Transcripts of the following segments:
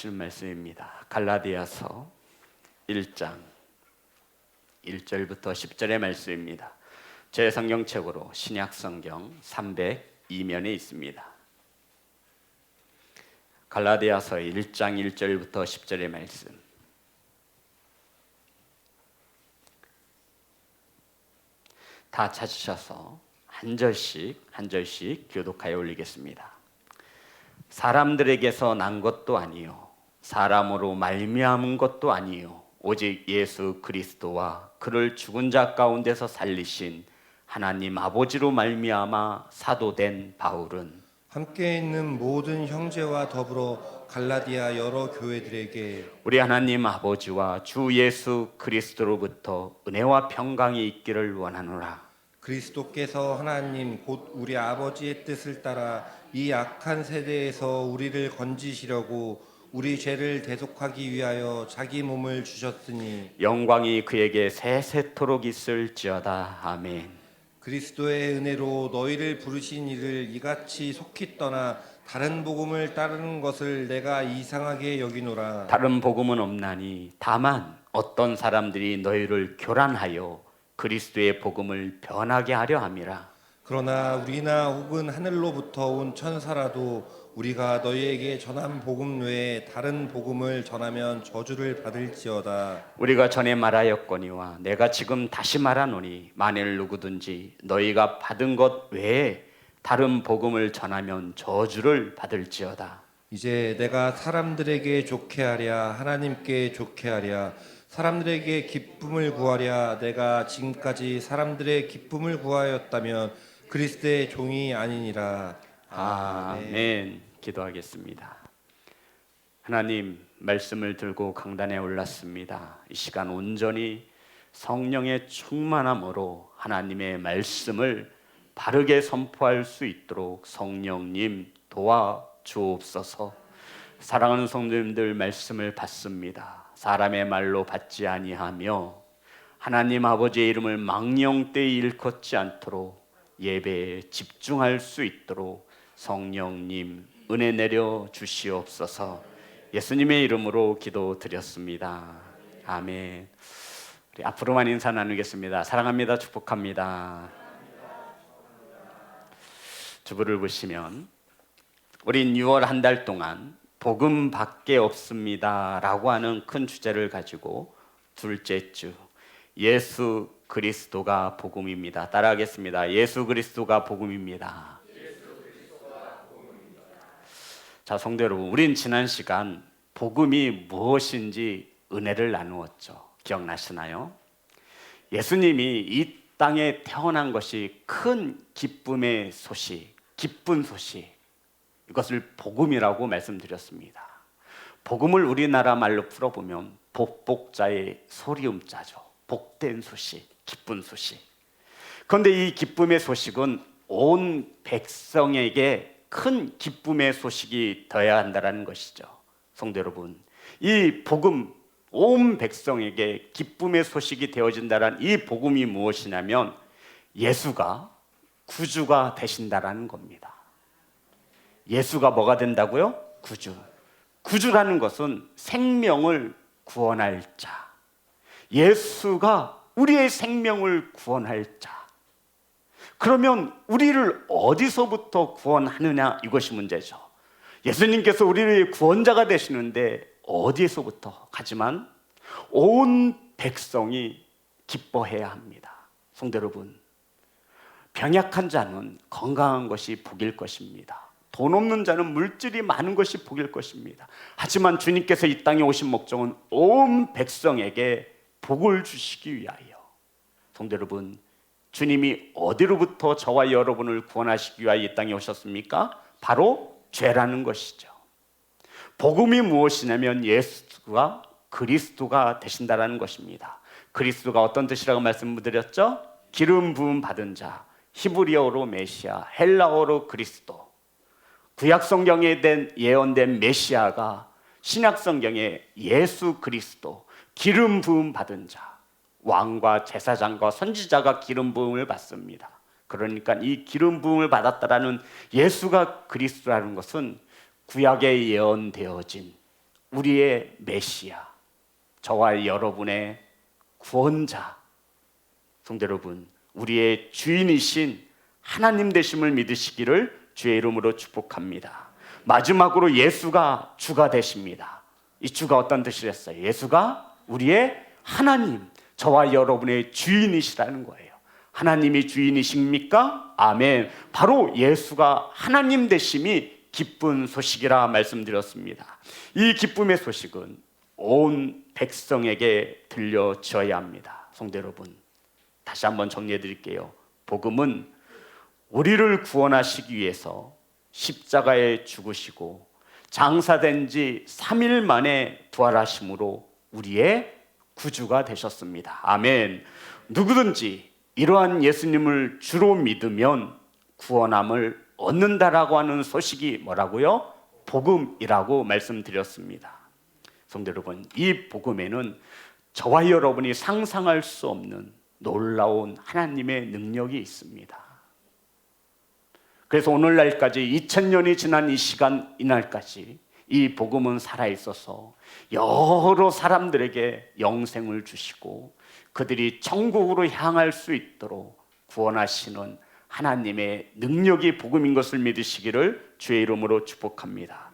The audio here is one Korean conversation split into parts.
하시는 말씀입니다. 갈라디아서 1장 1절부터 10절의 말씀입니다. 제 성경책으로 신약성경 302면에 있습니다. 갈라디아서 1장 1절부터 10절의 말씀. 다 찾으셔서 한 절씩 교독하여 올리겠습니다. 사람들에게서 난 것도 아니요 사람으로 말미암은 것도 아니요 오직 예수 그리스도와 그를 죽은 자 가운데서 살리신 하나님 아버지로 말미암아 사도된 바울은 함께 있는 모든 형제와 더불어 갈라디아 여러 교회들에게 우리 하나님 아버지와 주 예수 그리스도로부터 은혜와 평강이 있기를 원하노라. 그리스도께서 하나님 곧 우리 아버지의 뜻을 따라 이 악한 세대에서 우리를 건지시려고 우리 죄를 대속하기 위하여 자기 몸을 주셨으니 영광이 그에게 세세토록 있을지어다. 아멘. 그리스도의 은혜로 너희를 부르신 이를 이같이 속히 떠나 다른 복음을 따르는 것을 내가 이상하게 여기노라. 다른 복음은 없나니 다만 어떤 사람들이 너희를 교란하여 그리스도의 복음을 변하게 하려 함이라. 그러나 우리나 혹은 하늘로부터 온 천사라도 우리가 너희에게 전한 복음 외에 다른 복음을 전하면 저주를 받을지어다. 우리가 전에 말하였거니와 내가 지금 다시 말하노니 만일 누구든지 너희가 받은 것 외에 다른 복음을 전하면 저주를 받을지어다. 이제 내가 사람들에게 좋게 하랴 하나님께 좋게 하랴 사람들에게 기쁨을 구하랴 내가 지금까지 사람들의 기쁨을 구하였다면 그리스도의 종이 아니니라. 아멘. 기도하겠습니다. 하나님, 말씀을 들고 강단에 올랐습니다. 이 시간 온전히 성령의 충만함으로 하나님의 말씀을 바르게 선포할 수 있도록 성령님 도와주옵소서. 사랑하는 성도님들, 말씀을 받습니다. 사람의 말로 받지 아니하며 하나님 아버지의 이름을 망령되이 일컫지 않도록 예배에 집중할 수 있도록 성령님 은혜 내려 주시옵소서. 예수님의 이름으로 기도드렸습니다. 아멘. 우리 앞으로만 인사 나누겠습니다. 사랑합니다. 축복합니다. 주부를 보시면 우린 6월 한 달 동안 복음밖에 없습니다 라고 하는 큰 주제를 가지고 둘째 주 예수 그리스도가 복음입니다. 따라하겠습니다. 예수 그리스도가 복음입니다. 자, 성도 여러분, 우린 지난 시간 복음이 무엇인지 은혜를 나누었죠. 기억나시나요? 예수님이 이 땅에 태어난 것이 큰 기쁨의 소식, 기쁜 소식, 이것을 복음이라고 말씀드렸습니다. 복음을 우리나라 말로 풀어보면 복복자의 소리음자죠. 복된 소식, 기쁜 소식. 그런데 이 기쁨의 소식은 온 백성에게 큰 기쁨의 소식이 되어야 한다는 것이죠. 성도 여러분, 이 복음, 온 백성에게 기쁨의 소식이 되어진다는 이 복음이 무엇이냐면 예수가 구주가 되신다라는 겁니다. 예수가 뭐가 된다고요? 구주. 구주라는 것은 생명을 구원할 자. 예수가 우리의 생명을 구원할 자. 그러면 우리를 어디서부터 구원하느냐, 이것이 문제죠. 예수님께서 우리의 구원자가 되시는데 어디에서부터? 하지만 온 백성이 기뻐해야 합니다. 성도 여러분, 병약한 자는 건강한 것이 복일 것입니다. 돈 없는 자는 물질이 많은 것이 복일 것입니다. 하지만 주님께서 이 땅에 오신 목적은 온 백성에게 복을 주시기 위하여. 성도 여러분, 주님이 어디로부터 저와 여러분을 구원하시기 위하여 이 땅에 오셨습니까? 바로 죄라는 것이죠. 복음이 무엇이냐면 예수가 그리스도가 되신다라는 것입니다. 그리스도가 어떤 뜻이라고 말씀드렸죠? 기름 부음 받은 자, 히브리어로 메시아, 헬라어로 그리스도. 구약 성경에 예언된 메시아가 신약 성경에 예수 그리스도, 기름 부음 받은 자, 왕과 제사장과 선지자가 기름 부음을 받습니다. 그러니까 이 기름 부음을 받았다라는 예수가 그리스도라는 것은 구약에 예언되어진 우리의 메시아, 저와 여러분의 구원자, 성도 여러분, 우리의 주인이신 하나님 되심을 믿으시기를 주의 이름으로 축복합니다. 마지막으로 예수가 주가 되십니다. 이 주가 어떤 뜻이랬어요? 예수가 우리의 하나님, 저와 여러분의 주인이시라는 거예요. 하나님이 주인이십니까? 아멘. 바로 예수가 하나님 되심이 기쁜 소식이라 말씀드렸습니다. 이 기쁨의 소식은 온 백성에게 들려져야 합니다. 성도 여러분, 다시 한번 정리해 드릴게요. 복음은 우리를 구원하시기 위해서 십자가에 죽으시고 장사된 지 3일 만에 부활하심으로 우리의 구주가 되셨습니다. 아멘. 누구든지 이러한 예수님을 주로 믿으면 구원함을 얻는다라고 하는 소식이 뭐라고요? 복음이라고 말씀드렸습니다. 성도 여러분, 이 복음에는 저와 여러분이 상상할 수 없는 놀라운 하나님의 능력이 있습니다. 그래서 오늘날까지 2000년이 지난 이 시간, 이날까지 이 복음은 살아있어서 여러 사람들에게 영생을 주시고 그들이 천국으로 향할 수 있도록 구원하시는 하나님의 능력이 복음인 것을 믿으시기를 주의 이름으로 축복합니다.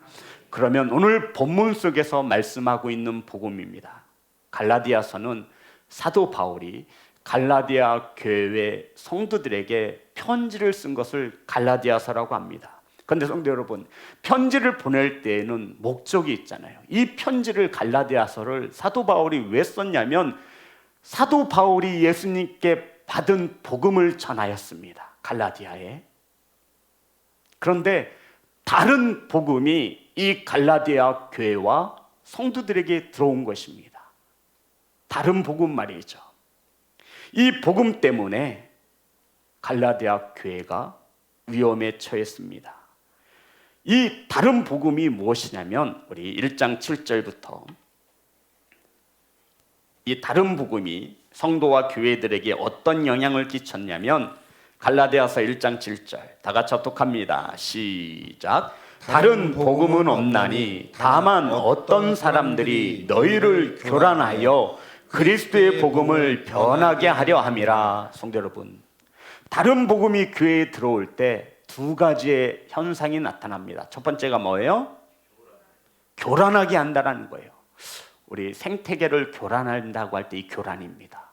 그러면 오늘 본문 속에서 말씀하고 있는 복음입니다. 갈라디아서는 사도 바울이 갈라디아 교회 성도들에게 편지를 쓴 것을 갈라디아서라고 합니다. 그런데 성도 여러분, 편지를 보낼 때에는 목적이 있잖아요. 이 편지를 갈라디아서를 사도 바울이 왜 썼냐면 사도 바울이 예수님께 받은 복음을 전하였습니다. 갈라디아에. 그런데 다른 복음이 이 갈라디아 교회와 성도들에게 들어온 것입니다. 다른 복음 말이죠. 이 복음 때문에 갈라디아 교회가 위험에 처했습니다. 이 다른 복음이 무엇이냐면 우리 1장 7절부터 이 다른 복음이 성도와 교회들에게 어떤 영향을 끼쳤냐면 갈라디아서 1장 7절 다 같이 합독합니다. 시작. 다른 복음은 없나니 다만 어떤 사람들이 너희를 교란하여 그리스도의 복음을 변하게 하려 함이라. 성도 여러분, 다른 복음이 교회에 들어올 때 두 가지의 현상이 나타납니다. 첫 번째가 뭐예요? 교란하게 한다는 거예요. 우리 생태계를 교란한다고 할 때 이 교란입니다.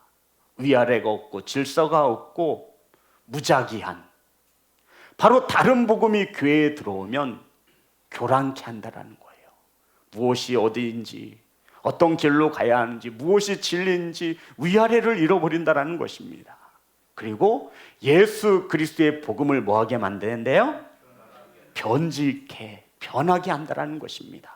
위아래가 없고 질서가 없고 무작위한, 바로 다른 복음이 교회에 들어오면 교란케 한다는 거예요. 무엇이 어디인지, 어떤 길로 가야 하는지, 무엇이 진리인지 위아래를 잃어버린다는 것입니다. 그리고 예수 그리스도의 복음을 뭐하게 만드는데요? 변질케, 변하게 한다는 것입니다.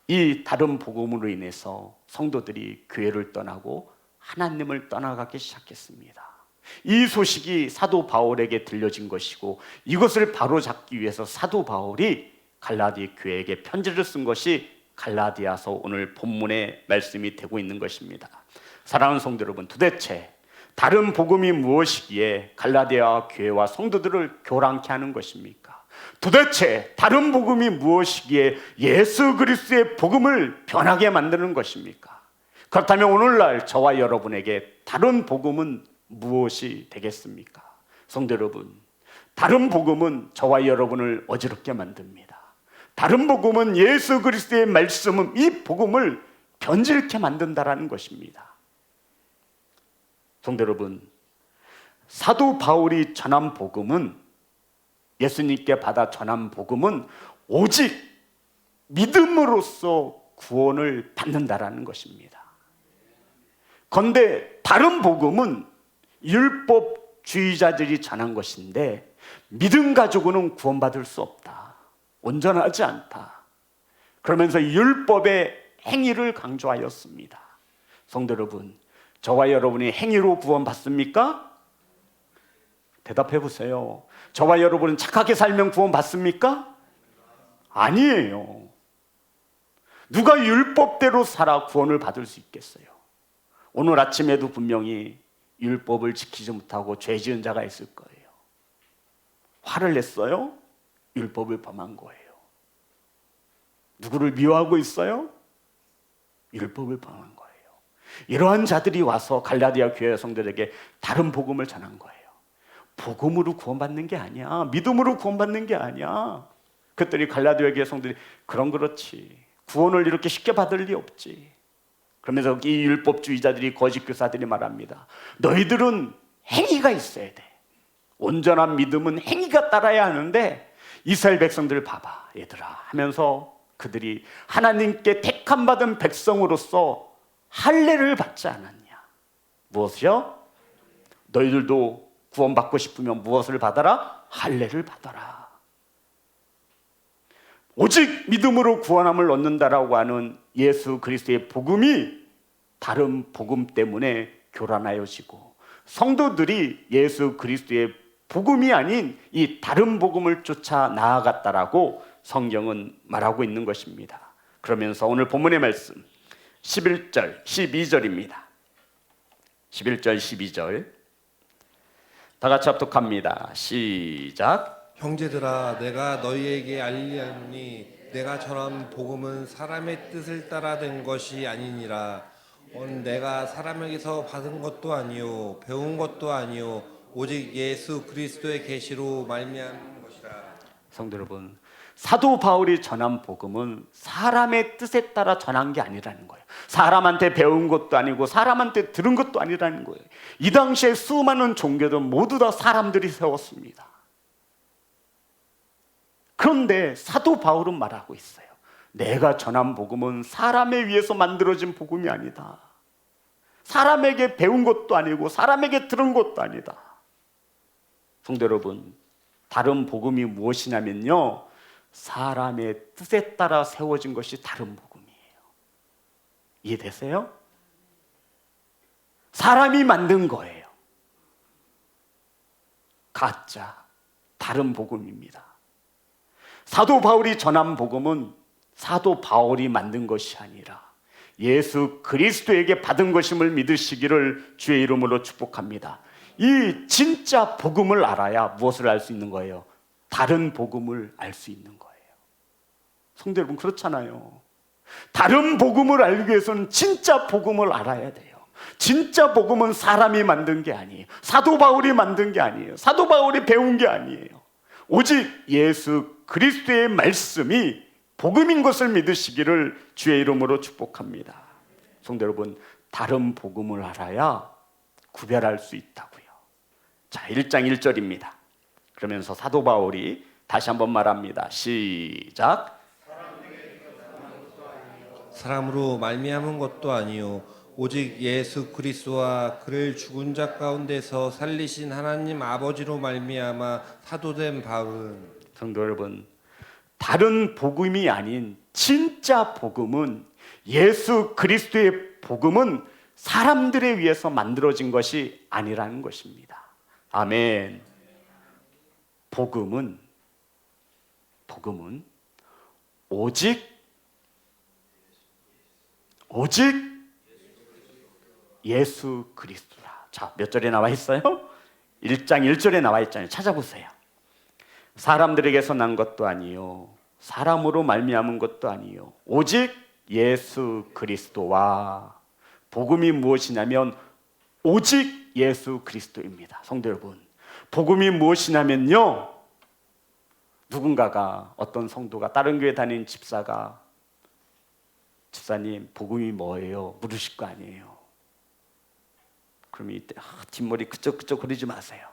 이 다른 복음으로 인해서 성도들이 교회를 떠나고 하나님을 떠나가기 시작했습니다. 이 소식이 사도 바울에게 들려진 것이고 이것을 바로잡기 위해서 사도 바울이 갈라디 교회에게 편지를 쓴 것이 갈라디아서 오늘 본문의 말씀이 되고 있는 것입니다. 사랑하는 성도 여러분, 도대체 다른 복음이 무엇이기에 갈라디아 교회와 성도들을 교란케 하는 것입니까? 도대체 다른 복음이 무엇이기에 예수 그리스도의 복음을 변하게 만드는 것입니까? 그렇다면 오늘날 저와 여러분에게 다른 복음은 무엇이 되겠습니까? 성도 여러분, 다른 복음은 저와 여러분을 어지럽게 만듭니다. 다른 복음은 예수 그리스도의 말씀은 이 복음을 변질케 만든다라는 것입니다. 성도 여러분, 사도 바울이 전한 복음은, 예수님께 받아 전한 복음은 오직 믿음으로써 구원을 받는다라는 것입니다. 그런데 다른 복음은 율법주의자들이 전한 것인데 믿음 가지고는 구원받을 수 없다, 온전하지 않다, 그러면서 율법의 행위를 강조하였습니다. 성도 여러분, 저와 여러분이 행위로 구원받습니까? 대답해 보세요. 저와 여러분은 착하게 살면 구원받습니까? 아니에요. 누가 율법대로 살아 구원을 받을 수 있겠어요? 오늘 아침에도 분명히 율법을 지키지 못하고 죄 지은 자가 있을 거예요. 화를 냈어요? 율법을 범한 거예요. 누구를 미워하고 있어요? 율법을 범한 거예요. 이러한 자들이 와서 갈라디아 교회 성도들에게 다른 복음을 전한 거예요. 복음으로 구원받는 게 아니야. 믿음으로 구원받는 게 아니야. 그랬더니 갈라디아 교회 성도들이 그렇지. 구원을 이렇게 쉽게 받을 리 없지. 그러면서 이 율법주의자들이 거짓 교사들이 말합니다. 너희들은 행위가 있어야 돼. 온전한 믿음은 행위가 따라야 하는데 이스라엘 백성들 봐봐 얘들아 하면서 그들이 하나님께 택함받은 백성으로서 할례를 받지 않았냐. 무엇이요? 너희들도 구원받고 싶으면 무엇을 받아라? 할례를 받아라. 오직 믿음으로 구원함을 얻는다라고 하는 예수 그리스도의 복음이 다른 복음 때문에 교란하여지고 성도들이 예수 그리스도의 복음이 아닌 이 다른 복음을 쫓아 나아갔다라고 성경은 말하고 있는 것입니다. 그러면서 오늘 본문의 말씀 11절 12절입니다. 11절 12절 다 같이 합독합니다. 시작. 형제들아 내가 너희에게 알리하니 내가 전한 복음은 사람의 뜻을 따라 된 것이 아니니라. 내가 사람에게서 받은 것도 아니요 배운 것도 아니요 오직 예수 그리스도의 계시로 말미암은 것이라. 성도 여러분, 사도 바울이 전한 복음은 사람의 뜻에 따라 전한 게 아니라는 거예요. 사람한테 배운 것도 아니고 사람한테 들은 것도 아니라는 거예요. 이 당시에 수많은 종교들 모두 다 사람들이 세웠습니다. 그런데 사도 바울은 말하고 있어요. 내가 전한 복음은 사람에 의해서 만들어진 복음이 아니다. 사람에게 배운 것도 아니고 사람에게 들은 것도 아니다. 성도 여러분, 다른 복음이 무엇이냐면요, 사람의 뜻에 따라 세워진 것이 다른 복음이에요. 이해되세요? 사람이 만든 거예요. 가짜, 다른 복음입니다. 사도 바울이 전한 복음은 사도 바울이 만든 것이 아니라 예수 그리스도에게 받은 것임을 믿으시기를 주의 이름으로 축복합니다. 이 진짜 복음을 알아야 무엇을 알 수 있는 거예요? 다른 복음을 알 수 있는 거예요. 성도 여러분, 그렇잖아요. 다른 복음을 알기 위해서는 진짜 복음을 알아야 돼요. 진짜 복음은 사람이 만든 게 아니에요. 사도 바울이 만든 게 아니에요. 사도 바울이 배운 게 아니에요. 오직 예수 그리스도의 말씀이 복음인 것을 믿으시기를 주의 이름으로 축복합니다. 성도 여러분, 다른 복음을 알아야 구별할 수 있다고요. 자, 1장 1절입니다. 그러면서 사도 바울이 다시 한번 말합니다. 시작. 사람으로 말미암은 것도 아니요 오직 예수 그리스도와 그를 죽은 자 가운데서 살리신 하나님 아버지로 말미암아 사도된 바울은. 성도 여러분, 다른 복음이 아닌 진짜 복음은, 예수 그리스도의 복음은 사람들에 의해서 만들어진 것이 아니라는 것입니다. 아멘. 복음은 오직 예수 그리스도라. 자, 몇 절에 나와 있어요? 1장 1절에 나와 있잖아요. 찾아보세요. 사람들에게서 난 것도 아니요 사람으로 말미암은 것도 아니요 오직 예수 그리스도와. 복음이 무엇이냐면 오직 예수 그리스도입니다. 성도 여러분, 복음이 무엇이냐면요, 누군가가, 어떤 성도가, 다른 교회 다니는 집사가 집사님 복음이 뭐예요? 물으실 거 아니에요. 그러면 이때 뒷머리 끄적끄적 거리지 마세요.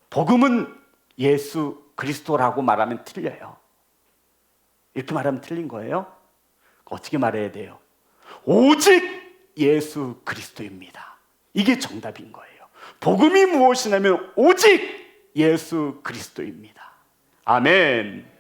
복음은 예수 그리스도라고 말하면 틀려요. 이렇게 말하면 틀린 거예요. 어떻게 말해야 돼요? 오직 예수 그리스도입니다. 이게 정답인 거예요. 복음이 무엇이냐면 오직 예수 그리스도입니다. 아멘.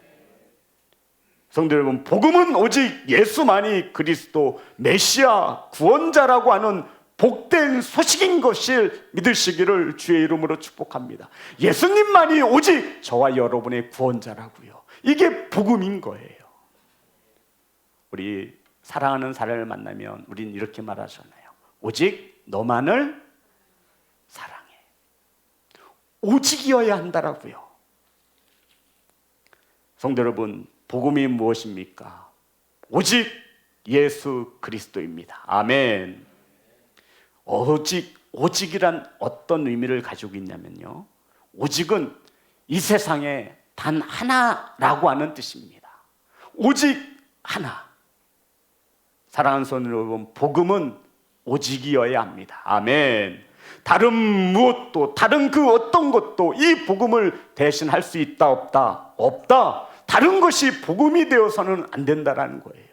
성도 여러분, 복음은 오직 예수만이 그리스도 메시아 구원자라고 하는 복된 소식인 것을 믿으시기를 주의 이름으로 축복합니다. 예수님만이 오직 저와 여러분의 구원자라고요. 이게 복음인 거예요. 우리 사랑하는 사람을 만나면 우린 이렇게 말하잖아요. 오직 너만을 사랑해. 오직이어야 한다라고요. 성도 여러분, 복음이 무엇입니까? 오직 예수 그리스도입니다. 아멘. 오직이란 어떤 의미를 가지고 있냐면요, 오직은 이 세상에 단 하나라고 하는 뜻입니다. 오직 하나. 사랑하는 성도 여러분, 복음은 오직이어야 합니다. 아멘. 다른 무엇도, 다른 그 어떤 것도 이 복음을 대신할 수 있다 없다? 없다. 다른 것이 복음이 되어서는 안 된다라는 거예요.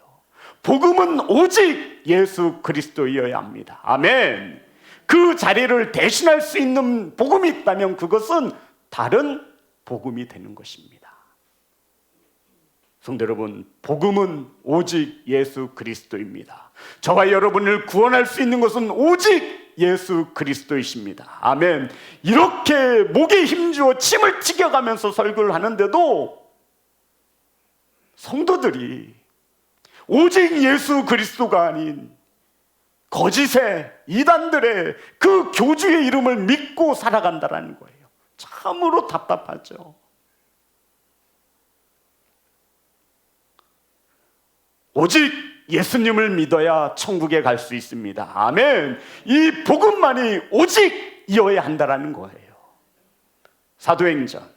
복음은 오직 예수 그리스도여야 합니다. 아멘. 그 자리를 대신할 수 있는 복음이 있다면 그것은 다른 복음이 되는 것입니다. 성도 여러분, 복음은 오직 예수 그리스도입니다. 저와 여러분을 구원할 수 있는 것은 오직 예수 그리스도이십니다. 아멘. 이렇게 목에 힘주어 침을 튀겨가면서 설교를 하는데도 성도들이 오직 예수 그리스도가 아닌 거짓의 이단들의 그 교주의 이름을 믿고 살아간다는 거예요. 참으로 답답하죠. 오직 예수님을 믿어야 천국에 갈 수 있습니다. 아멘. 이 복음만이 오직이어야 한다는 거예요. 사도행전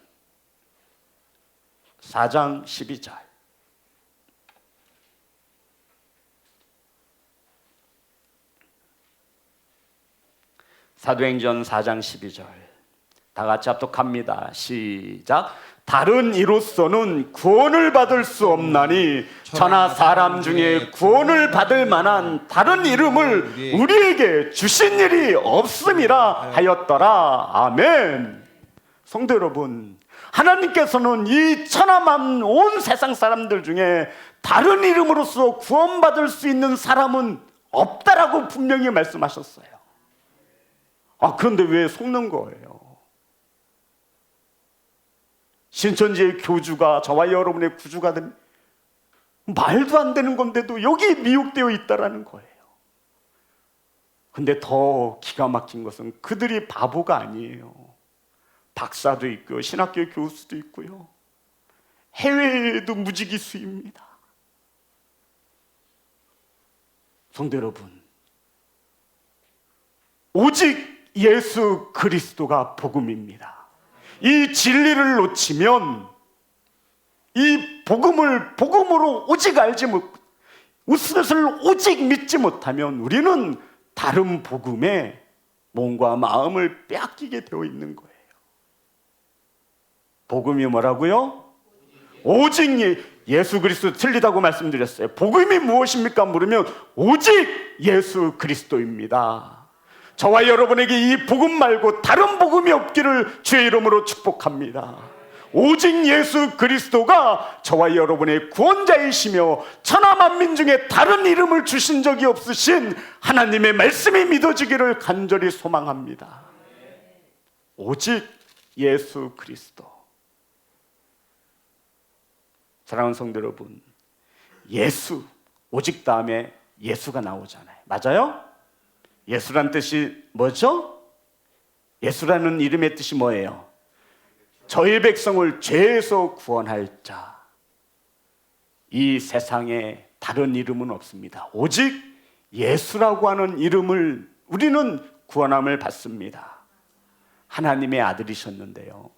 4장 12절. 사도행전 4장 12절. 다 같이 합독합니다. 시작. 다른 이로서는 구원을 받을 수 없나니 천하 사람 중에 구원을 받을 만한 다른 이름을 우리에게 주신 일이 없음이라 하였더라. 아멘. 성도 여러분, 하나님께서는 이 천하만 온 세상 사람들 중에 다른 이름으로서 구원받을 수 있는 사람은 없다라고 분명히 말씀하셨어요. 그런데 왜 속는 거예요? 신천지의 교주가 저와 여러분의 구주가 된, 말도 안 되는 건데도 여기 미혹되어 있다라는 거예요. 근데 더 기가 막힌 것은 그들이 바보가 아니에요. 박사도 있고요, 신학교 교수도 있고요, 해외에도 무지기수입니다. 성도 여러분, 오직 예수 그리스도가 복음입니다. 이 진리를 놓치면, 이 복음을 복음으로 오직 알지 못, 웃음을 오직 믿지 못하면 우리는 다른 복음에 몸과 마음을 빼앗기게 되어 있는 거예요. 복음이 뭐라고요? 오직 예수 그리스도. 틀리다고 말씀드렸어요. 복음이 무엇입니까? 물으면 오직 예수 그리스도입니다. 저와 여러분에게 이 복음 말고 다른 복음이 없기를 주의 이름으로 축복합니다. 오직 예수 그리스도가 저와 여러분의 구원자이시며 천하 만민 중에 다른 이름을 주신 적이 없으신 하나님의 말씀이 믿어지기를 간절히 소망합니다. 오직 예수 그리스도. 사랑하는 성도 여러분, 예수, 오직 다음에 예수가 나오잖아요. 맞아요? 예수란 뜻이 뭐죠? 예수라는 이름의 뜻이 뭐예요? 저희 백성을 죄에서 구원할 자. 이 세상에 다른 이름은 없습니다. 오직 예수라고 하는 이름을 우리는 구원함을 받습니다. 하나님의 아들이셨는데요,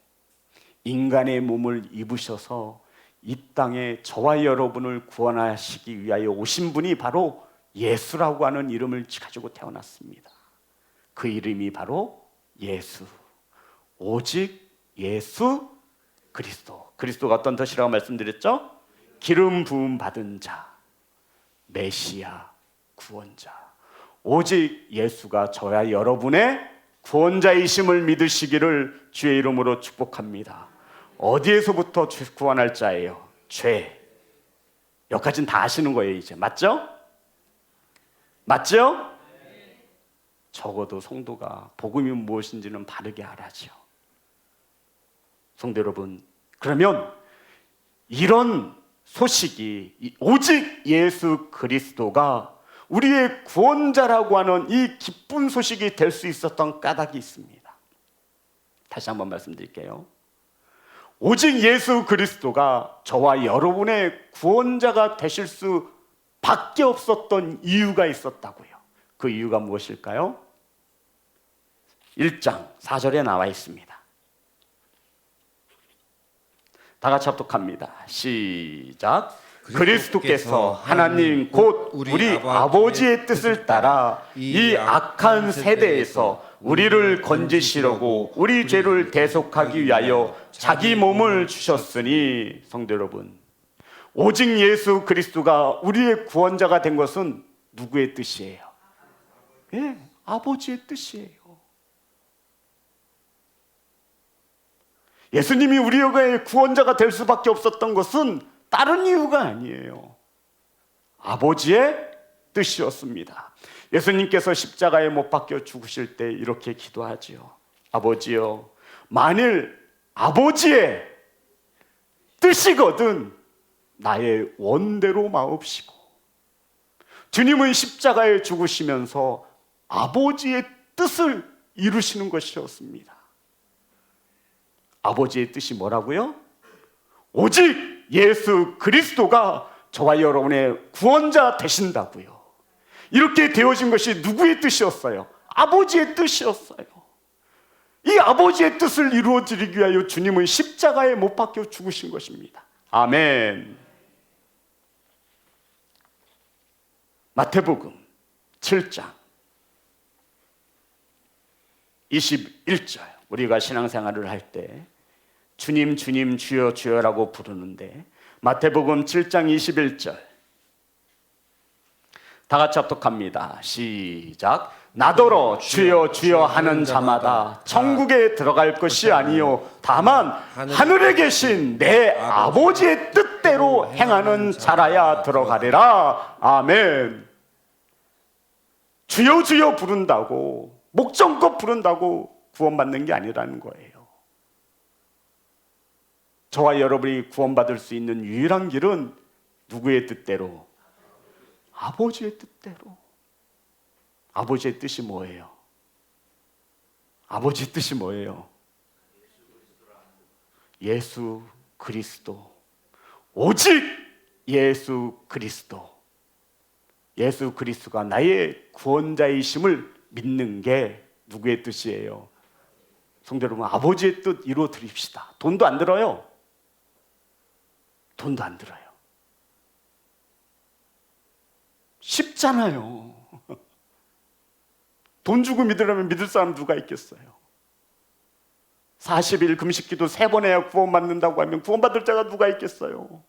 인간의 몸을 입으셔서 이 땅에 저와 여러분을 구원하시기 위하여 오신 분이 바로 예수라고 하는 이름을 가지고 태어났습니다. 그 이름이 바로 예수. 오직 예수 그리스도. 그리스도가 어떤 뜻이라고 말씀드렸죠? 기름 부음 받은 자, 메시아, 구원자. 오직 예수가 저와 여러분의 구원자이심을 믿으시기를 주의 이름으로 축복합니다. 어디에서부터 구원할 자예요? 죄. 여기까지는 다 아시는 거예요, 이제. 맞죠? 맞죠? 적어도 성도가 복음이 무엇인지는 바르게 알아죠. 성도 여러분, 그러면 이런 소식이 오직 예수 그리스도가 우리의 구원자라고 하는 이 기쁜 소식이 될 수 있었던 까닭이 있습니다. 다시 한번 말씀드릴게요. 오직 예수 그리스도가 저와 여러분의 구원자가 되실 수 밖에 없었던 이유가 있었다고요. 그 이유가 무엇일까요? 1장 4절에 나와 있습니다. 다 같이 합독합니다. 시작. 그리스도께서 하나님 곧 우리 아버지의 뜻을 따라 이 악한 세대에서 우리를 건지시려고 우리 죄를 대속하기 위하여 자기 몸을 주셨으니, 성도 여러분, 오직 예수 그리스도가 우리의 구원자가 된 것은 누구의 뜻이에요? 예, 아버지의 뜻이에요. 예수님이 우리의 구원자가 될 수밖에 없었던 것은 다른 이유가 아니에요. 아버지의 뜻이었습니다. 예수님께서 십자가에 못 박혀 죽으실 때 이렇게 기도하지요. 아버지여, 만일 아버지의 뜻이거든 나의 원대로 마옵시고. 주님은 십자가에 죽으시면서 아버지의 뜻을 이루시는 것이었습니다. 아버지의 뜻이 뭐라고요? 오직 예수 그리스도가 저와 여러분의 구원자 되신다고요. 이렇게 되어진 것이 누구의 뜻이었어요? 아버지의 뜻이었어요. 이 아버지의 뜻을 이루어드리기 위하여 주님은 십자가에 못 박혀 죽으신 것입니다. 아멘. 마태복음 7장 21절, 우리가 신앙생활을 할 때 주님 주님 주여 주여라고 부르는데, 마태복음 7장 21절 다 같이 합독합니다. 시작. 나더러 주여 주여 하는 자마다 천국에 들어갈 것이 아니요 다만 하늘에 계신 내 아버지의 뜻대로 행하는 자라야 들어가리라. 아멘. 주여 주여 부른다고, 목청껏 부른다고 구원받는 게 아니라는 거예요. 저와 여러분이 구원받을 수 있는 유일한 길은 누구의 뜻대로? 아버지의 뜻대로. 아버지의 뜻이 뭐예요? 아버지의 뜻이 뭐예요? 예수 그리스도. 오직 예수 그리스도. 예수 그리스도가 나의 구원자이심을 믿는 게 누구의 뜻이에요? 성도 여러분, 아버지의 뜻 이루어 드립시다. 돈도 안 들어요. 돈도 안 들어요. 쉽잖아요. 돈 주고 믿으려면 믿을 사람 누가 있겠어요? 40일 금식기도 3번 해야 구원받는다고 하면 구원받을 자가 누가 있겠어요?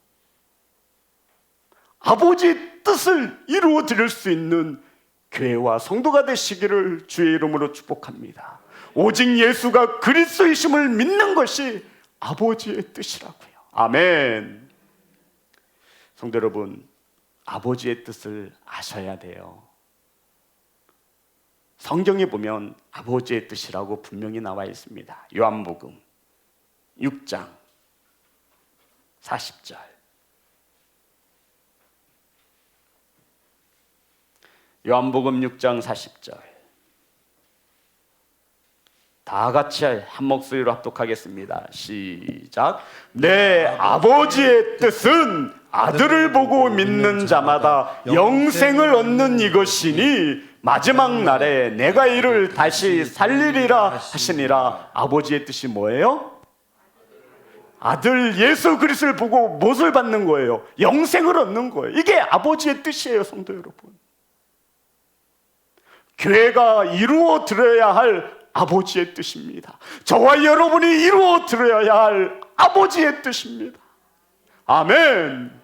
아버지의 뜻을 이루어 드릴 수 있는 교회와 성도가 되시기를 주의 이름으로 축복합니다. 오직 예수가 그리스도이심을 믿는 것이 아버지의 뜻이라고요. 아멘. 성도 여러분, 아버지의 뜻을 아셔야 돼요. 성경에 보면 아버지의 뜻이라고 분명히 나와 있습니다. 요한복음 6장 40절. 요한복음 6장 40절. 다 같이 한 목소리로 합독하겠습니다. 시작. 내 아버지의 뜻은 아들을 보고 믿는 자마다 영생을 얻는 이것이니 마지막 날에 내가 이를 다시 살리리라 하시니라. 아버지의 뜻이 뭐예요? 아들 예수 그리스도를 보고 무엇을 받는 거예요? 영생을 얻는 거예요. 이게 아버지의 뜻이에요, 성도 여러분. 교회가 이루어 드려야 할 아버지의 뜻입니다. 저와 여러분이 이루어 드려야 할 아버지의 뜻입니다. 아멘.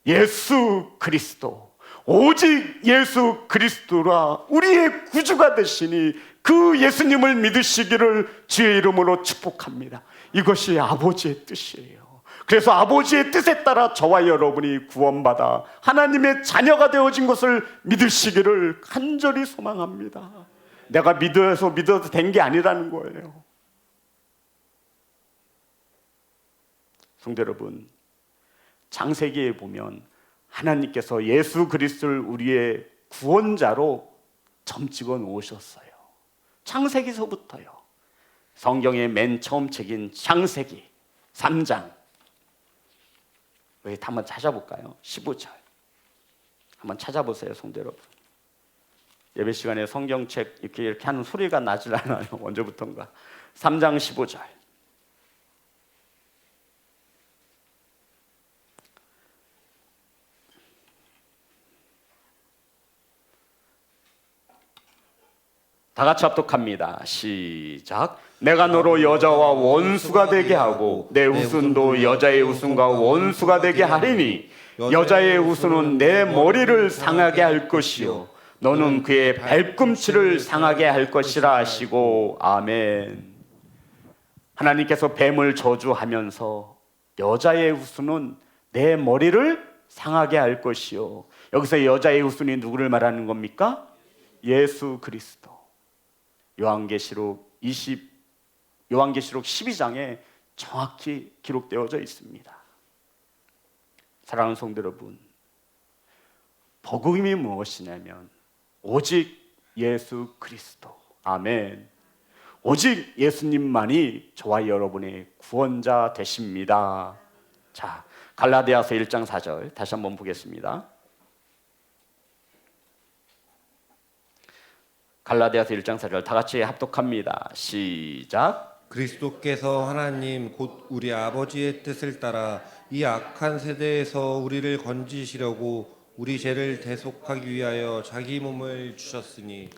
예수 그리스도, 오직 예수 그리스도라 우리의 구주가 되시니 그 예수님을 믿으시기를 주의 이름으로 축복합니다. 이것이 아버지의 뜻이에요. 그래서 아버지의 뜻에 따라 저와 여러분이 구원받아 하나님의 자녀가 되어진 것을 믿으시기를 간절히 소망합니다. 내가 믿어도 된 게 아니라는 거예요. 성도 여러분, 창세기에 보면 하나님께서 예수 그리스도를 우리의 구원자로 점찍어 놓으셨어요. 창세기서부터요. 성경의 맨 처음 책인 창세기 3장 여기 한번 찾아볼까요? 15절 한번 찾아보세요, 성도 여러분. 예배 시간에 성경책 이렇게 하는 소리가 나질 않아요. 언제부턴가. 3장 15절. 다 같이 합독합니다. 시작. 내가 너로 여자와 원수가 되게 하고 내 우순도 여자의 우순과 원수가 되게 하리니 여자의 우순은 내 머리를 상하게 할 것이요 너는 그의 발꿈치를 상하게 할 것이라 하시고. 아멘. 하나님께서 뱀을 저주하면서 여자의 우순은 내 머리를 상하게 할 것이요. 여기서 여자의 우순이 누구를 말하는 겁니까? 예수 그리스도. 요한계시록 12장에 정확히 기록되어져 있습니다. 사랑하는 성도 여러분, 복음이 무엇이냐면 오직 예수 그리스도. 아멘. 오직 예수님만이 저와 여러분의 구원자 되십니다. 자, 갈라디아서 1장 4절 다시 한번 보겠습니다. 갈라디아서 1장 4절 다 같이 합독합니다. 시작. 그리스도께서 하나님 곧 우리 아버지의 뜻을 따라 이 악한 세대에서 우리를 건지시려고 우리 죄를 대속하기 위하여 자기 몸을 주셨으니.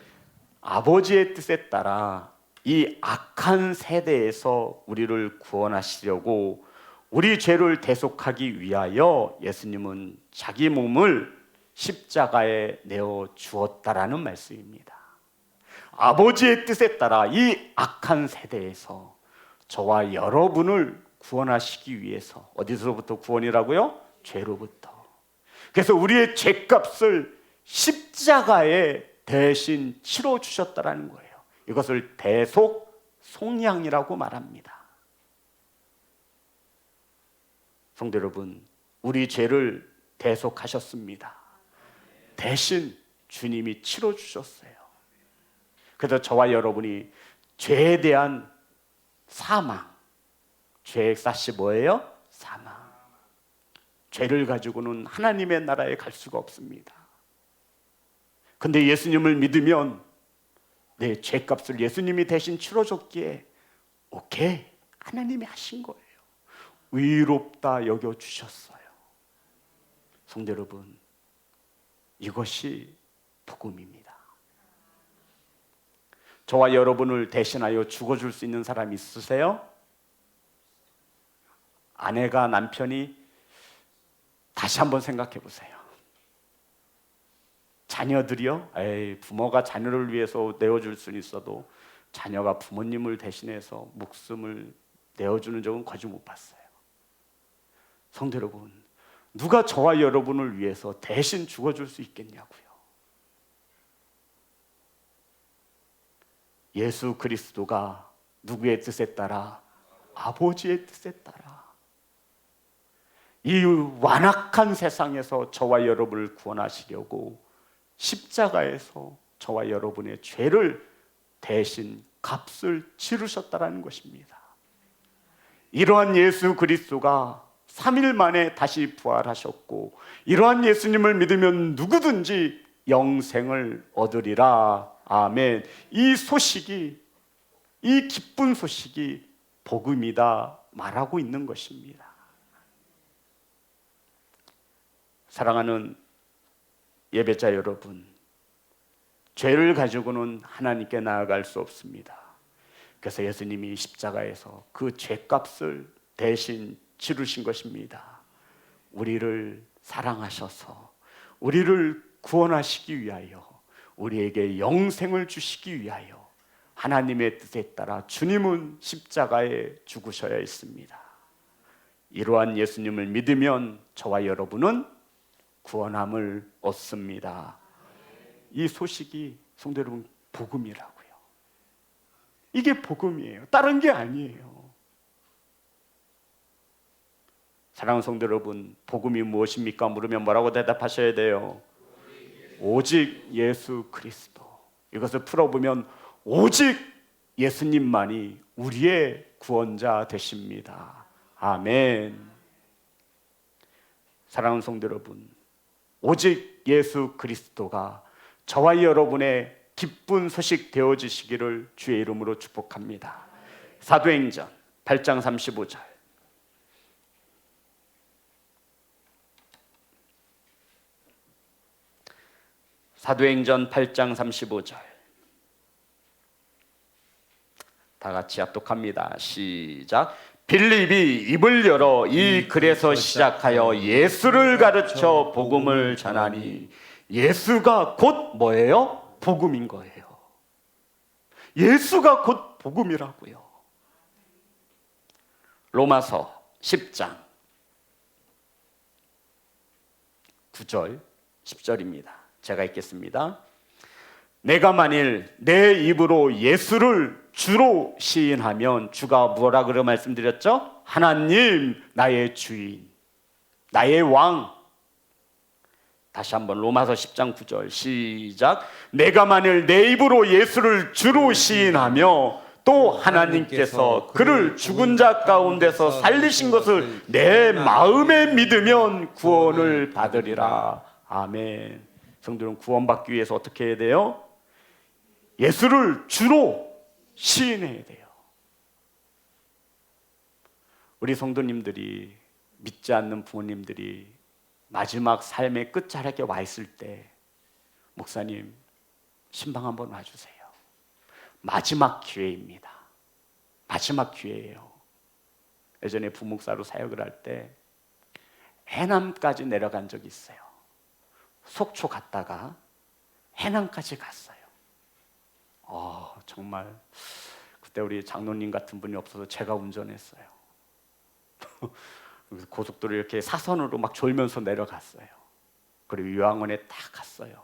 아버지의 뜻에 따라 이 악한 세대에서 우리를 구원하시려고 우리 죄를 대속하기 위하여 예수님은 자기 몸을 십자가에 내어 주었다라는 말씀입니다. 아버지의 뜻에 따라 이 악한 세대에서 저와 여러분을 구원하시기 위해서, 어디서부터 구원이라고요? 죄로부터. 그래서 우리의 죄값을 십자가에 대신 치러 주셨다라는 거예요. 이것을 대속 속량이라고 말합니다. 성도 여러분, 우리 죄를 대속하셨습니다. 대신 주님이 치러 주셨어요. 그래서 저와 여러분이 죄에 대한 사망, 죄의 값이 뭐예요? 사망. 죄를 가지고는 하나님의 나라에 갈 수가 없습니다. 근데 예수님을 믿으면 내 죄값을 예수님이 대신 치러줬기에 오케이, 하나님이 하신 거예요. 의롭다 여겨주셨어요. 성도 여러분, 이것이 복음입니다. 저와 여러분을 대신하여 죽어줄 수 있는 사람이 있으세요? 아내가 남편이 다시 한번 생각해 보세요. 자녀들이요? 에이, 부모가 자녀를 위해서 내어줄 수는 있어도 자녀가 부모님을 대신해서 목숨을 내어주는 적은 거의 못 봤어요. 성도 여러분, 누가 저와 여러분을 위해서 대신 죽어줄 수 있겠냐고요. 예수 그리스도가 누구의 뜻에 따라? 아버지의 뜻에 따라 이 완악한 세상에서 저와 여러분을 구원하시려고 십자가에서 저와 여러분의 죄를 대신 값을 치르셨다는 것입니다. 이러한 예수 그리스도가 3일 만에 다시 부활하셨고, 이러한 예수님을 믿으면 누구든지 영생을 얻으리라. 아멘. 이 소식이, 이 기쁜 소식이 복음이다 말하고 있는 것입니다. 사랑하는 예배자 여러분, 죄를 가지고는 하나님께 나아갈 수 없습니다. 그래서 예수님이 십자가에서 그 죄값을 대신 치르신 것입니다. 우리를 사랑하셔서 우리를 구원하시기 위하여, 우리에게 영생을 주시기 위하여 하나님의 뜻에 따라 주님은 십자가에 죽으셔야 했습니다. 이러한 예수님을 믿으면 저와 여러분은 구원함을 얻습니다. 이 소식이 성도 여러분 복음이라고요. 이게 복음이에요. 다른 게 아니에요. 사랑하는 성도 여러분, 복음이 무엇입니까? 물으면 뭐라고 대답하셔야 돼요? 오직 예수 그리스도. 이것을 풀어보면 오직 예수님만이 우리의 구원자 되십니다. 아멘. 사랑하는 성도 여러분, 오직 예수 그리스도가 저와 여러분의 기쁜 소식 되어주시기를 주의 이름으로 축복합니다. 사도행전 8장 35절. 사도행전 8장 35절. 다 같이 합독합니다. 시작. 빌립이 입을 열어 이 글에서 시작하여 예수를 가르쳐 복음을 전하니, 예수가 곧 뭐예요? 복음인 거예요. 예수가 곧 복음이라고요. 로마서 10장 9절 10절입니다. 제가 읽겠습니다. 내가 만일 내 입으로 예수를 주로 시인하면, 주가 뭐라 그러 말씀드렸죠? 하나님, 나의 주인, 나의 왕. 다시 한번 로마서 10장 9절 시작. 내가 만일 내 입으로 예수를 주로 시인하며 또 하나님께서 그를 죽은 자 가운데서 살리신 것을 내 마음에 믿으면 구원을 받으리라. 아멘. 성도는 구원받기 위해서 어떻게 해야 돼요? 예수를 주로 시인해야 돼요. 우리 성도님들이, 믿지 않는 부모님들이 마지막 삶의 끝자락에 와 있을 때, 목사님 신방 한번 와주세요. 마지막 기회입니다. 마지막 기회예요. 예전에 부목사로 사역을 할 때 해남까지 내려간 적이 있어요. 속초 갔다가 해남까지 갔어요. 정말 그때 우리 장로님 같은 분이 없어서 제가 운전했어요. 고속도로 이렇게 사선으로 막 졸면서 내려갔어요. 그리고 요양원에 딱 갔어요.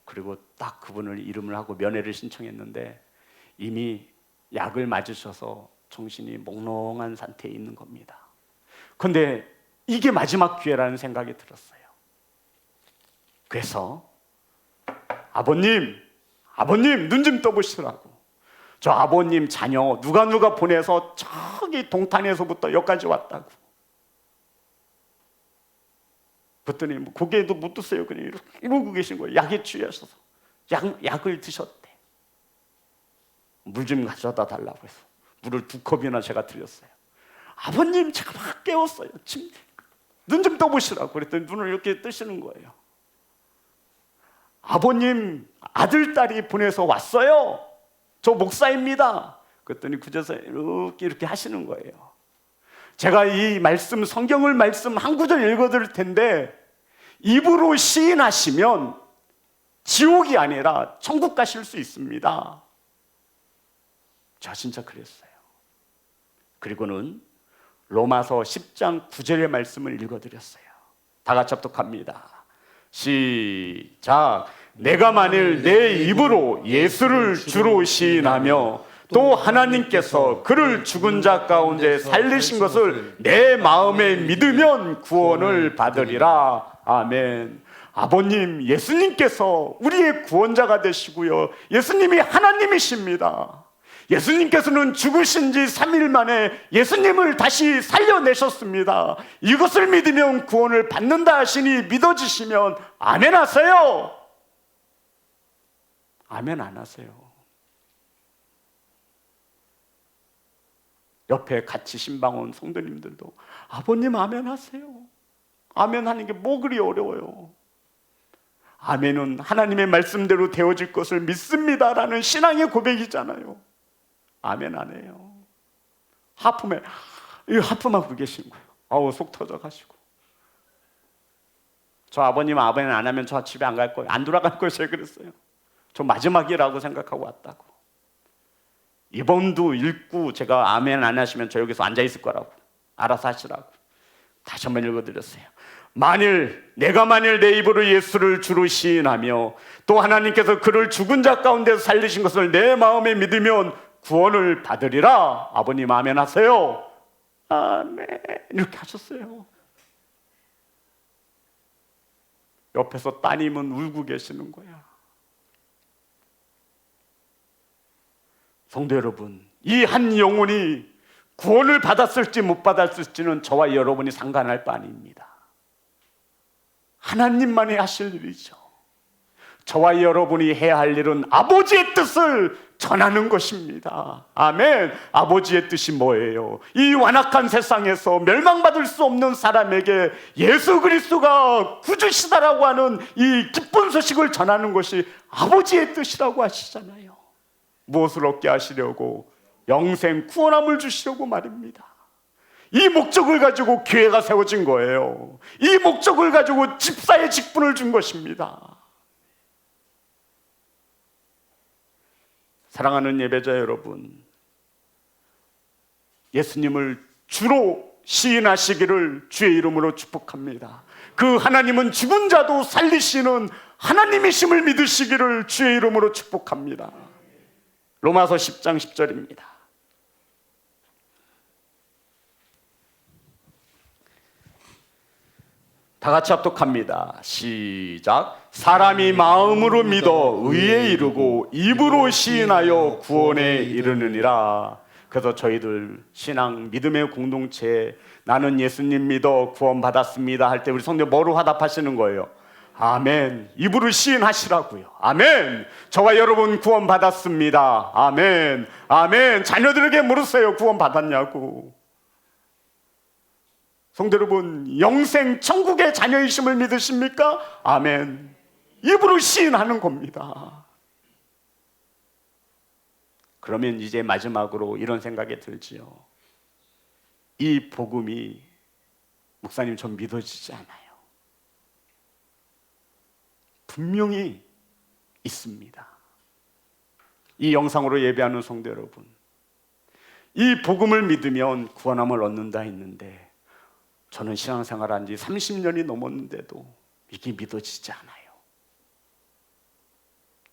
그리고 딱 그분을 이름을 하고 면회를 신청했는데 이미 약을 맞으셔서 정신이 몽롱한 상태에 있는 겁니다. 그런데 이게 마지막 기회라는 생각이 들었어요. 그래서 아버님 눈 좀 떠보시라고. 저 아버님 자녀 누가 보내서 저기 동탄에서부터 여기까지 왔다고. 그랬더니 고개도 못 드세요. 그냥 이러고 계신 거예요. 약에 취하셔서 약을 드셨대. 물 좀 가져다 달라고 해서 물을 2컵이나 제가 드렸어요. 아버님 제가 막 깨웠어요. 눈 좀 떠보시라고. 그랬더니 눈을 이렇게 뜨시는 거예요. 아버님 아들 딸이 보내서 왔어요. 저 목사입니다. 그랬더니 그저서 이렇게 하시는 거예요. 제가 이 말씀, 성경을 말씀 한 구절 읽어드릴 텐데 입으로 시인하시면 지옥이 아니라 천국 가실 수 있습니다. 저 진짜 그랬어요. 그리고는 로마서 10장 9절의 말씀을 읽어드렸어요. 다 같이 합독합니다. 시작. 내가 만일 내 입으로 예수를 주로 시인하며 또 하나님께서 그를 죽은 자 가운데 살리신 것을 내 마음에 믿으면 구원을 받으리라. 아멘. 아버님, 예수님께서 우리의 구원자가 되시고요, 예수님이 하나님이십니다. 예수님께서는 죽으신 지 3일 만에 예수님을 다시 살려내셨습니다. 이것을 믿으면 구원을 받는다 하시니 믿어지시면 아멘 하세요. 아멘 안 하세요. 옆에 같이 신방 온 성도님들도 아버님 아멘 하세요. 아멘 하는 게 뭐 그리 어려워요. 아멘은 하나님의 말씀대로 되어질 것을 믿습니다라는 신앙의 고백이잖아요. 아멘 안 해요. 하품하고 계신 거예요. 속 터져가지고. 저 아버님 아멘 안 하면 저 집에 안 갈 거예요. 안 돌아갈 거예요. 제가 그랬어요. 저 마지막이라고 생각하고 왔다고. 이번도 읽고 제가 아멘 안 하시면 저 여기서 앉아 있을 거라고. 알아서 하시라고. 다시 한번 읽어드렸어요. 내가 만일 내 입으로 예수를 주로 시인하며 또 하나님께서 그를 죽은 자 가운데서 살리신 것을 내 마음에 믿으면 구원을 받으리라. 아버님 아멘 하세요. 아멘. 이렇게 하셨어요. 옆에서 따님은 울고 계시는 거야. 성도 여러분, 이 한 영혼이 구원을 받았을지 못 받았을지는 저와 여러분이 상관할 바 아닙니다. 하나님만이 하실 일이죠. 저와 여러분이 해야 할 일은 아버지의 뜻을 전하는 것입니다. 아멘. 아버지의 뜻이 뭐예요? 이 완악한 세상에서 멸망받을 수 없는 사람에게 예수 그리스도가 구주시다라고 하는 이 기쁜 소식을 전하는 것이 아버지의 뜻이라고 하시잖아요. 무엇을 얻게 하시려고? 영생 구원함을 주시려고 말입니다. 이 목적을 가지고 교회가 세워진 거예요. 이 목적을 가지고 집사의 직분을 준 것입니다. 사랑하는 예배자 여러분, 예수님을 주로 시인하시기를 주의 이름으로 축복합니다. 그 하나님은 죽은 자도 살리시는 하나님이심을 믿으시기를 주의 이름으로 축복합니다. 로마서 10장 10절입니다. 다 같이 합독합니다. 시작. 사람이 마음으로 믿어 의에 이르고 입으로 시인하여 구원에 이르느니라. 그래서 저희들 신앙 믿음의 공동체에 나는 예수님 믿어 구원 받았습니다 할 때 우리 성도 뭐로 화답하시는 거예요? 아멘. 입으로 시인하시라고요. 아멘. 저와 여러분 구원 받았습니다. 아멘. 아멘. 자녀들에게 물으세요. 구원 받았냐고. 성도 여러분, 영생 천국의 자녀이심을 믿으십니까? 아멘. 입으로 시인하는 겁니다. 그러면 이제 마지막으로 이런 생각이 들지요. 이 복음이 목사님 좀 믿어지지 않아요. 분명히 있습니다. 이 영상으로 예배하는 성도 여러분, 이 복음을 믿으면 구원함을 얻는다 했는데 저는 신앙생활한 지 30년이 넘었는데도 이게 믿어지지 않아요.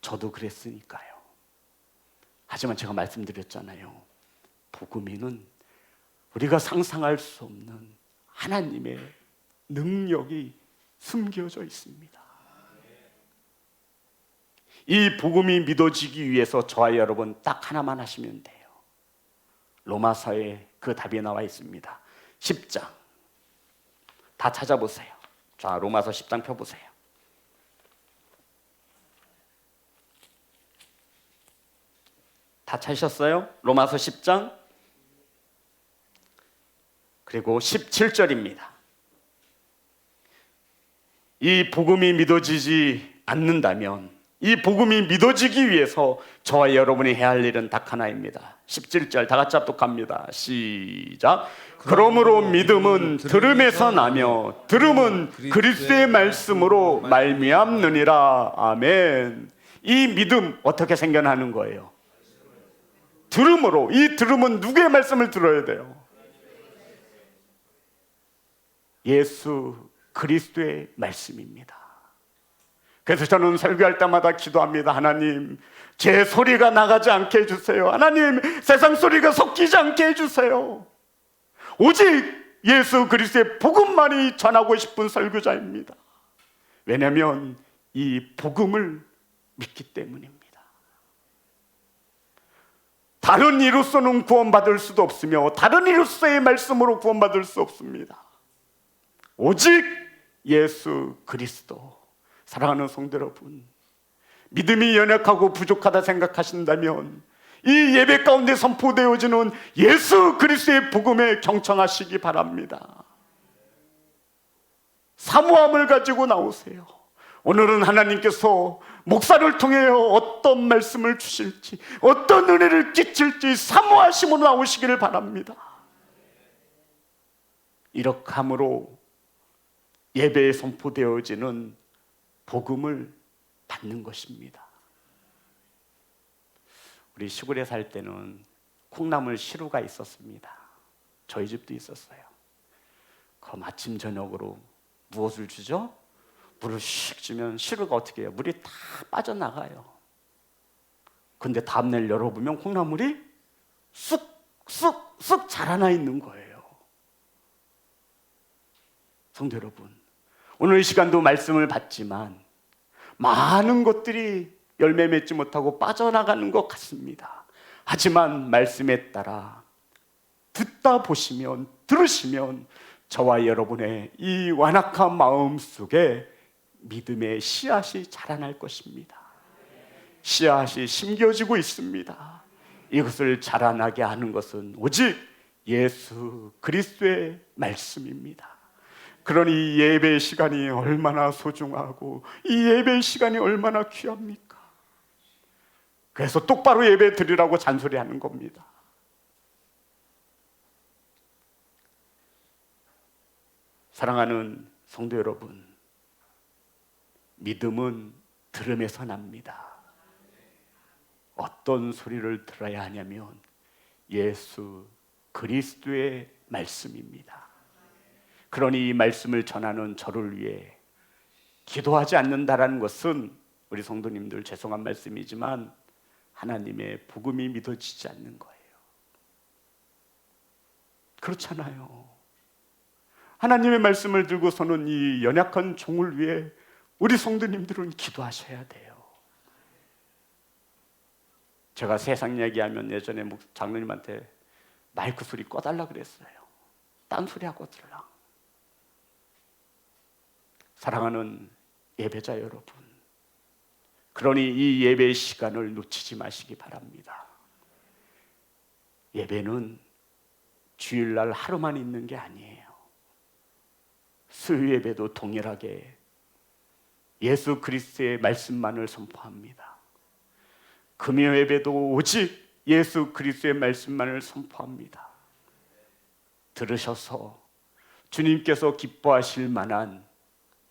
저도 그랬으니까요. 하지만 제가 말씀드렸잖아요. 복음에는 우리가 상상할 수 없는 하나님의 능력이 숨겨져 있습니다. 이 복음이 믿어지기 위해서 저와 여러분 딱 하나만 하시면 돼요. 로마서에 그 답이 나와 있습니다. 10장 다 찾아보세요. 자, 로마서 10장 펴보세요. 다 찾으셨어요? 로마서 10장 그리고 17절입니다. 이 복음이 믿어지지 않는다면, 이 복음이 믿어지기 위해서 저와 여러분이 해야 할 일은 딱 하나입니다. 17절 다 같이 합독합니다. 시작. 그러므로 믿음은 들음에서 나며 들음은 그리스도의 말씀으로 말미암느니라. 아멘. 이 믿음 어떻게 생겨나는 거예요? 들음으로. 이 들음은 누구의 말씀을 들어야 돼요? 예수 그리스도의 말씀입니다. 그래서 저는 설교할 때마다 기도합니다. 하나님, 제 소리가 나가지 않게 해주세요. 하나님, 세상 소리가 섞이지 않게 해주세요. 오직 예수 그리스도의 복음만이 전하고 싶은 설교자입니다. 왜냐하면 이 복음을 믿기 때문입니다. 다른 이로서는 구원받을 수도 없으며 다른 이로서의 말씀으로 구원받을 수 없습니다. 오직 예수 그리스도. 사랑하는 성도 여러분, 믿음이 연약하고 부족하다 생각하신다면 이 예배 가운데 선포되어지는 예수 그리스도의 복음에 경청하시기 바랍니다. 사모함을 가지고 나오세요. 오늘은 하나님께서 목사를 통해 어떤 말씀을 주실지, 어떤 은혜를 끼칠지 사모하심으로 나오시기를 바랍니다. 이렇게 함으로 예배에 선포되어지는 복음을 받는 것입니다. 우리 시골에 살 때는 콩나물 시루가 있었습니다. 저희 집도 있었어요. 그럼 아침 저녁으로 무엇을 주죠? 물을 슉 주면 시루가 어떻게 해요? 물이 다 빠져나가요. 근데 다음날 열어보면 콩나물이 쑥 자라나 있는 거예요. 성도 여러분, 오늘 이 시간도 말씀을 받지만 많은 것들이 열매 맺지 못하고 빠져나가는 것 같습니다. 하지만 말씀에 따라 듣다 보시면, 들으시면 저와 여러분의 이 완악한 마음 속에 믿음의 씨앗이 자라날 것입니다. 씨앗이 심겨지고 있습니다. 이것을 자라나게 하는 것은 오직 예수 그리스도의 말씀입니다. 그러니 예배 시간이 얼마나 소중하고 이 예배 시간이 얼마나 귀합니까? 그래서 똑바로 예배 드리라고 잔소리하는 겁니다. 사랑하는 성도 여러분, 믿음은 들음에서 납니다. 어떤 소리를 들어야 하냐면 예수 그리스도의 말씀입니다. 그러니 이 말씀을 전하는 저를 위해 기도하지 않는다라는 것은, 우리 성도님들 죄송한 말씀이지만 하나님의 복음이 믿어지지 않는 거예요. 그렇잖아요. 하나님의 말씀을 들고서는 이 연약한 종을 위해 우리 성도님들은 기도하셔야 돼요. 제가 세상 얘기하면 예전에 장로님한테 마이크 소리 꺼달라 그랬어요. 딴 소리 하고 들으라. 사랑하는 예배자 여러분, 그러니 이 예배의 시간을 놓치지 마시기 바랍니다. 예배는 주일날 하루만 있는 게 아니에요. 수요 예배도 동일하게 예수 그리스도의 말씀만을 선포합니다. 금요 예배도 오직 예수 그리스도의 말씀만을 선포합니다. 들으셔서 주님께서 기뻐하실 만한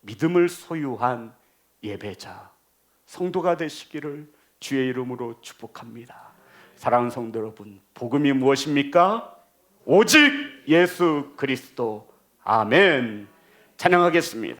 믿음을 소유한 예배자, 성도가 되시기를 주의 이름으로 축복합니다. 사랑하는 성도 여러분, 복음이 무엇입니까? 오직 예수 그리스도. 아멘. 찬양하겠습니다.